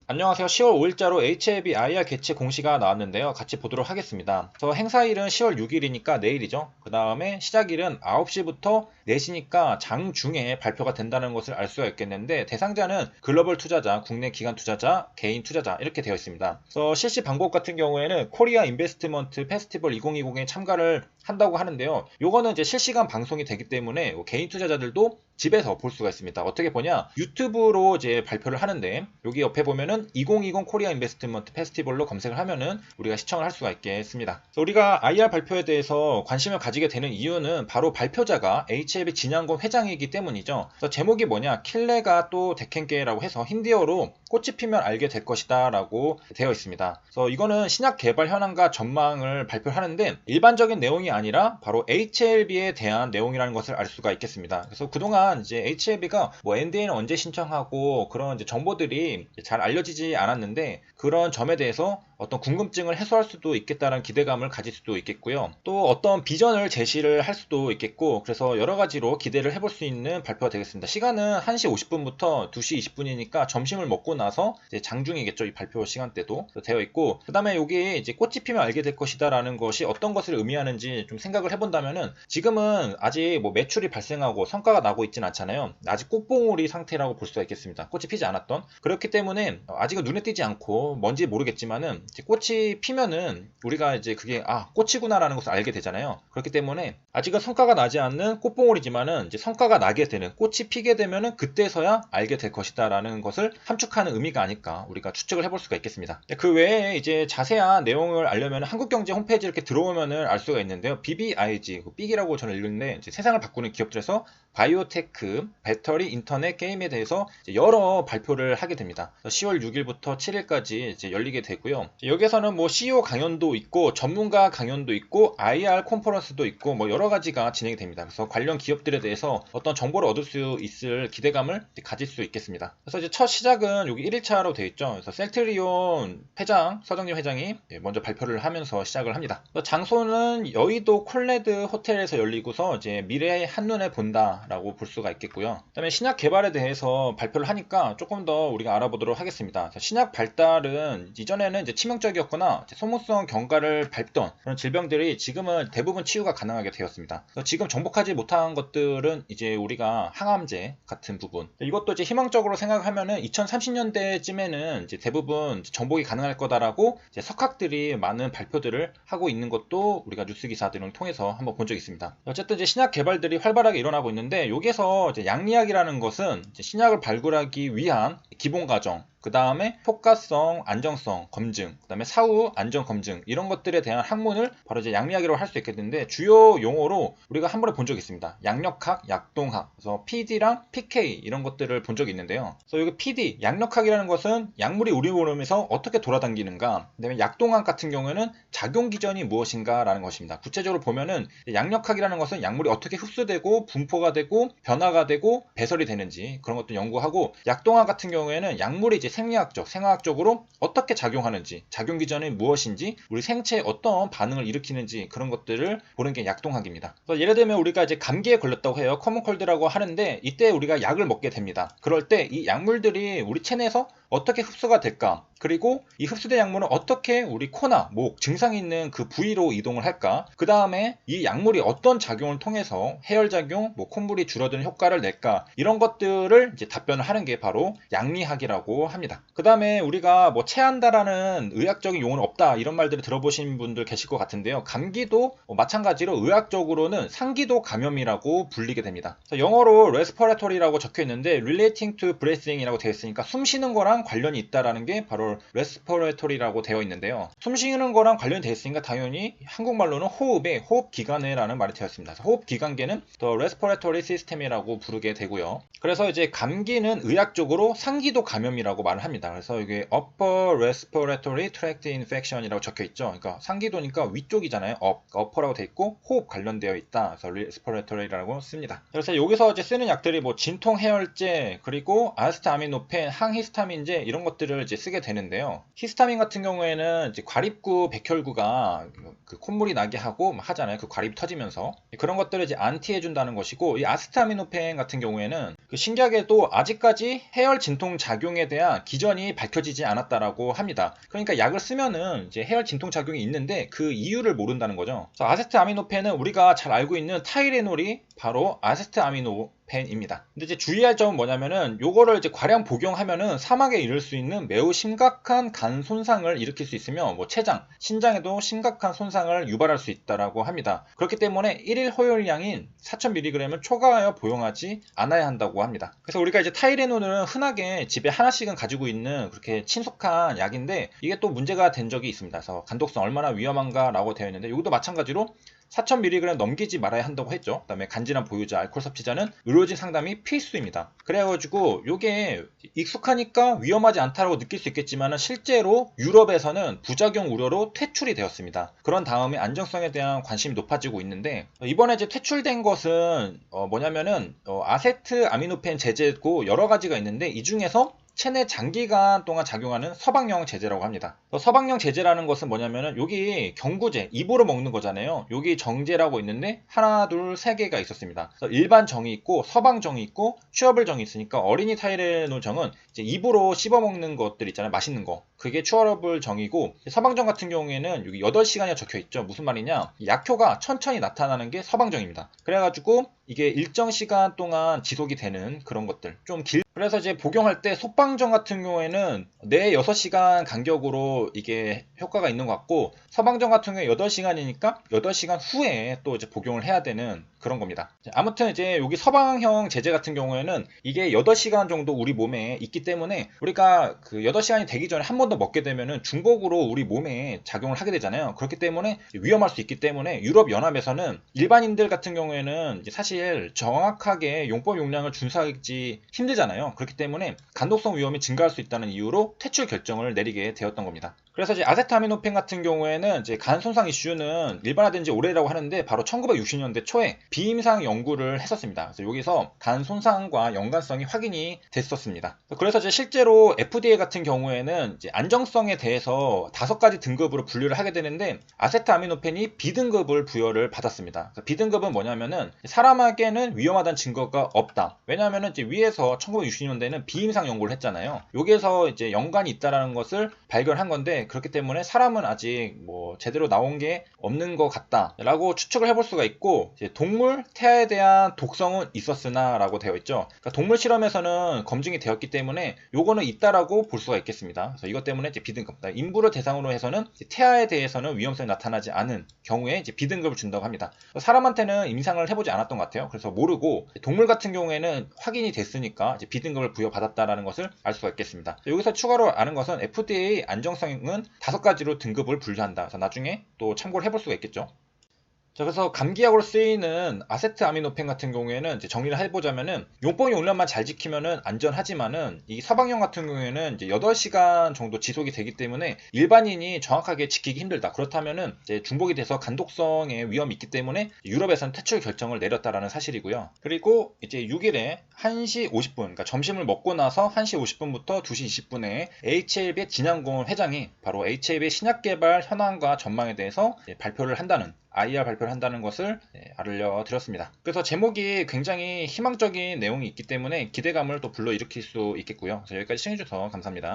안녕하세요. 10월 5일자로 HLB IR 개최 공시가 나왔는데요. 같이 보도록 하겠습니다. 행사일은 10월 6일이니까 내일이죠. 그 다음에 시작일은 9시부터 4시니까 장중에 발표가 된다는 것을 알 수가 있겠는데, 대상자는 글로벌 투자자, 국내 기관 투자자, 개인 투자자 이렇게 되어 있습니다. 실시 방법 같은 경우에는 코리아 인베스트먼트 페스티벌 2020에 참가를 한다고 하는데요. 요거는 이제 실시간 방송이 되기 때문에 개인 투자자들도 집에서 볼 수가 있습니다. 어떻게 보냐? 유튜브로 이제 발표를 하는데, 여기 옆에 보면은 2020 코리아 인베스트먼트 페스티벌로 검색을 하면은 우리가 시청을 할 수가 있겠습니다. 우리가 IR 발표에 대해서 관심을 가지게 되는 이유는 바로 발표자가 HLB 진양곤 회장이기 때문이죠. 제목이 뭐냐? 킬레가 또 데켄게라고 해서 힌디어로 꽃이 피면 알게 될 것이다 라고 되어 있습니다. 이거는 신약 개발 현황과 전망을 발표하는데, 일반적인 내용이 아니라 바로 HLB에 대한 내용이라는 것을 알 수가 있겠습니다. 그래서 그동안 이제 HLB가 NDA는 언제 신청하고 그런 이제 정보들이 잘 알려지지 않았는데, 그런 점에 대해서 어떤 궁금증을 해소할 수도 있겠다는 기대감을 가질 수도 있겠고요. 또 어떤 비전을 제시를 할 수도 있겠고, 그래서 여러 가지로 기대를 해볼 수 있는 발표가 되겠습니다. 시간은 1시 50분부터 2시 20분이니까 점심을 먹고 나서 이제 장중이겠죠. 이 발표 시간대도 되어 있고, 그 다음에 여기 이제 꽃이 피면 알게 될 것이다 라는 것이 어떤 것을 의미하는지 좀 생각을 해본다면은, 지금은 아직 매출이 발생하고 성과가 나고 있진 않잖아요. 아직 꽃봉오리 상태라고 볼 수가 있겠습니다. 꽃이 피지 않았던. 그렇기 때문에 아직은 눈에 띄지 않고 뭔지 모르겠지만은, 이제 꽃이 피면은 우리가 이제 그게 꽃이구나라는 것을 알게 되잖아요. 그렇기 때문에 아직은 성과가 나지 않는 꽃봉오리지만은 이제 성과가 나게 되는, 꽃이 피게 되면은 그때서야 알게 될 것이다라는 것을 함축하는 의미가 아닐까 우리가 추측을 해볼 수가 있겠습니다. 그 외에 이제 자세한 내용을 알려면 한국경제 홈페이지 이렇게 들어오면은 알 수가 있는데요. BBIG, 삑이라고 저는 읽는데, 세상을 바꾸는 기업들에서 바이오테크, 배터리, 인터넷, 게임에 대해서 여러 발표를 하게 됩니다. 10월 6일부터 7일까지 이제 열리게 되고요. 여기에서는 CEO 강연도 있고, 전문가 강연도 있고, IR 컨퍼런스도 있고, 여러 가지가 진행이 됩니다. 그래서 관련 기업들에 대해서 어떤 정보를 얻을 수 있을 기대감을 가질 수 있겠습니다. 그래서 이제 첫 시작은 여기 1일차로 되어 있죠. 그래서 셀트리온 회장, 서정림 회장이 먼저 발표를 하면서 시작을 합니다. 장소는 여의도 콜레드 호텔에서 열리고서 이제 미래의 한눈에 본다라고 볼 수가 있겠고요. 그다음에 신약 개발에 대해서 발표를 하니까 조금 더 우리가 알아보도록 하겠습니다. 신약 발달은 이전에는 이제 치명적이었거나 소모성 경과를 밟던 그런 질병들이 지금은 대부분 치유가 가능하게 되었습니다. 지금 정복하지 못한 것들은 이제 우리가 항암제 같은 부분, 이것도 이제 희망적으로 생각하면은 2030년대쯤에는 이제 대부분 정복이 가능할 거다라고 이제 석학들이 많은 발표들을 하고 있는 것도 우리가 뉴스 기사들을 통해서 한번 본 적이 있습니다. 어쨌든 이제 신약 개발들이 활발하게 일어나고 있는데, 여기서 이제 양리학이라는 것은 이제 신약을 발굴하기 위한 기본 과정, 그 다음에 효과성, 안정성 검증, 그 다음에 사후 안전 검증, 이런 것들에 대한 학문을 바로 이제 양리학이라고 할 수 있겠는데, 주요 용어로 우리가 한 번에 본 적이 있습니다. 양력학, 약동학, 그래서 PD랑 PK 이런 것들을 본 적이 있는데요. 그래서 여기 PD, 양력학이라는 것은 약물이 우리 몸에서 어떻게 돌아다니는가, 그 다음에 약동학 같은 경우에는 작용 기전이 무엇인가라는 것입니다. 구체적으로 보면은 양력학이라는 것은 약물이 어떻게 흡수되고 분포가 되고 변화가 되고 배설이 되는지 그런 것도 연구하고, 약동학 같은 경우에는 약물이 이제 생리학적, 생화학적으로 어떻게 작용하는지, 작용 기전이 무엇인지, 우리 생체에 어떤 반응을 일으키는지 그런 것들을 보는 게 약동학입니다. 예를 들면 우리가 이제 감기에 걸렸다고 해요. 커먼콜드라고 하는데, 이때 우리가 약을 먹게 됩니다. 그럴 때 이 약물들이 우리 체내에서 어떻게 흡수가 될까, 그리고 이 흡수된 약물은 어떻게 우리 코나 목, 증상이 있는 그 부위로 이동을 할까, 그 다음에 이 약물이 어떤 작용을 통해서 해열작용, 콧물이 줄어드는 효과를 낼까, 이런 것들을 이제 답변을 하는 게 바로 양리학이라고 합니다. 그 다음에 우리가 체한다라는 의학적인 용어는 없다 이런 말들을 들어보신 분들 계실 것 같은데요. 감기도 마찬가지로 의학적으로는 상기도 감염이라고 불리게 됩니다. 영어로 respiratory라고 적혀 있는데 relating to breathing이라고 되어 있으니까 숨 쉬는 거랑 관련이 있다라는 게 바로 respiratory라고 되어 있는데요. 숨 쉬는 거랑 관련이 되어 있으니까 당연히 한국말로는 호흡의 호흡기관이라는 말이 되었습니다. 호흡기관계는 the respiratory system이라고 부르게 되고요. 그래서 이제 감기는 의학적으로 상기도 감염이라고 말을 합니다. 그래서 이게 upper respiratory tract infection이라고 적혀 있죠. 그러니까 상기도니까 위쪽이잖아요. upper라고 되어 있고 호흡 관련되어 있다. 그래서 respiratory라고 씁니다. 그래서 여기서 이제 쓰는 약들이 진통 해열제, 그리고 아스타아미노펜, 항히스타민제, 항생제 이런 것들을 이제 쓰게 되는데요. 히스타민 같은 경우에는 이제 과립구, 백혈구가 그 콧물이 나게 하고 하잖아요. 그 과립 터지면서 그런 것들을 이제 안티해준다는 것이고, 이 아세트아미노펜 같은 경우에는 그 신기하게도 아직까지 해열 진통 작용에 대한 기전이 밝혀지지 않았다라고 합니다. 그러니까 약을 쓰면은 이제 해열 진통 작용이 있는데 그 이유를 모른다는 거죠. 아세트아미노펜은 우리가 잘 알고 있는 타이레놀이 바로 아세트아미노펜입니다. 근데 이제 주의할 점은 뭐냐면은 요거를 이제 과량 복용하면은 사망에 이를 수 있는 매우 심각한 간 손상을 일으킬 수 있으며 뭐 췌장, 신장에도 심각한 손상을 유발할 수 있다라고 합니다. 그렇기 때문에 1일 허용량인 4000mg을 초과하여 복용하지 않아야 한다고 합니다. 그래서 우리가 이제 타이레놀은 흔하게 집에 하나씩은 가지고 있는 그렇게 친숙한 약인데, 이게 또 문제가 된 적이 있습니다. 그래서 간독성 얼마나 위험한가라고 되어 있는데, 이것도 마찬가지로 4000mg 넘기지 말아야 한다고 했죠. 그 다음에 간질환 보유자, 알코올 섭취자는 의료진 상담이 필수입니다. 그래가지고 요게 익숙하니까 위험하지 않다고 느낄 수 있겠지만 실제로 유럽에서는 부작용 우려로 퇴출이 되었습니다. 그런 다음에 안정성에 대한 관심이 높아지고 있는데, 이번에 이제 퇴출된 것은 뭐냐면은 아세트아미노펜 제제고 여러 가지가 있는데, 이 중에서 체내 장기간 동안 작용하는 서방형 제제라고 합니다. 서방형 제제라는 것은 뭐냐면은 여기 경구제, 입으로 먹는 거잖아요. 여기 정제라고 있는데 하나, 둘, 세 개가 있었습니다. 일반 정이 있고 서방 정이 있고 취업을 정이 있으니까 어린이 타이레놀 정은 이제 입으로 씹어 먹는 것들 있잖아요. 맛있는 거. 그게 취업을 정이고, 서방정 같은 경우에는 여기 8시간이 적혀 있죠. 무슨 말이냐? 약효가 천천히 나타나는 게 서방정입니다. 그래가지고 이게 일정 시간 동안 지속이 되는 그런 것들. 그래서 이제 복용할 때 속방정 같은 경우에는 내 6시간 간격으로 이게 효과가 있는 것 같고, 서방정 같은 경우에 8시간이니까 8시간 후에 또 이제 복용을 해야 되는 그런 겁니다. 아무튼 이제 여기 서방형 제제 같은 경우에는 이게 8시간 정도 우리 몸에 있기 때문에 우리가 그 8시간이 되기 전에 한 번 더 먹게 되면은 중복으로 우리 몸에 작용을 하게 되잖아요. 그렇기 때문에 위험할 수 있기 때문에 유럽연합에서는 일반인들 같은 경우에는 사실 정확하게 용법 용량을 준수하기 힘들잖아요. 그렇기 때문에 간독성 위험이 증가할 수 있다는 이유로 퇴출 결정을 내리게 되었던 겁니다. 그래서 이제 아세트아미노펜 같은 경우에는 이제 간 손상 이슈는 일반화된 지 오래라고 하는데, 바로 1960년대 초에 비임상 연구를 했었습니다. 그래서 여기서 간 손상과 연관성이 확인이 됐었습니다. 그래서 이제 실제로 FDA 같은 경우에는 이제 안정성에 대해서 5가지 등급으로 분류를 하게 되는데, 아세트아미노펜이 B등급을 부여를 받았습니다. B등급은 뭐냐면은 사람에게는 위험하다는 증거가 없다. 왜냐하면은 이제 위에서 1960년대는 비임상 연구를 했잖아요. 여기에서 이제 연관이 있다라는 것을 발견한 건데, 그렇기 때문에 사람은 아직 뭐 제대로 나온 게 없는 것 같다라고 추측을 해볼 수가 있고, 이제 동물 태아에 대한 독성은 있었으나 라고 되어 있죠. 그러니까 동물 실험에서는 검증이 되었기 때문에 요거는 있다라고 볼 수가 있겠습니다. 그래서 이것 때문에 이제 B등급, 인부를 대상으로 해서는 태아에 대해서는 위험성이 나타나지 않은 경우에 이제 B등급을 준다고 합니다. 사람한테는 임상을 해보지 않았던 것 같아요. 그래서 모르고, 동물 같은 경우에는 확인이 됐으니까 이제 B등급을 부여받았다라는 것을 알 수가 있겠습니다. 여기서 추가로 아는 것은 FDA 안정성은 5가지로 등급을 분류한다. 그래서 나중에 또 참고를 해볼 수가 있겠죠. 자, 그래서 감기약으로 쓰이는 아세트아미노펜 같은 경우에는 이제 정리를 해보자면은 용법 용량만 잘 지키면은 안전하지만은 이 서방용 같은 경우에는 이제 8시간 정도 지속이 되기 때문에 일반인이 정확하게 지키기 힘들다. 그렇다면은 이제 중복이 돼서 간독성의 위험이 있기 때문에 유럽에서는 퇴출 결정을 내렸다라는 사실이고요. 그리고 이제 6일에 1시 50분, 그러니까 점심을 먹고 나서 1시 50분부터 2시 20분에 HLB의 진양공원 회장이 바로 HLB 신약 개발 현황과 전망에 대해서 발표를 한다는, IR 발표를 한다는 것을 알려드렸습니다. 그래서 제목이 굉장히 희망적인 내용이 있기 때문에 기대감을 또 불러일으킬 수 있겠고요. 그래서 여기까지 시청해주셔서 감사합니다.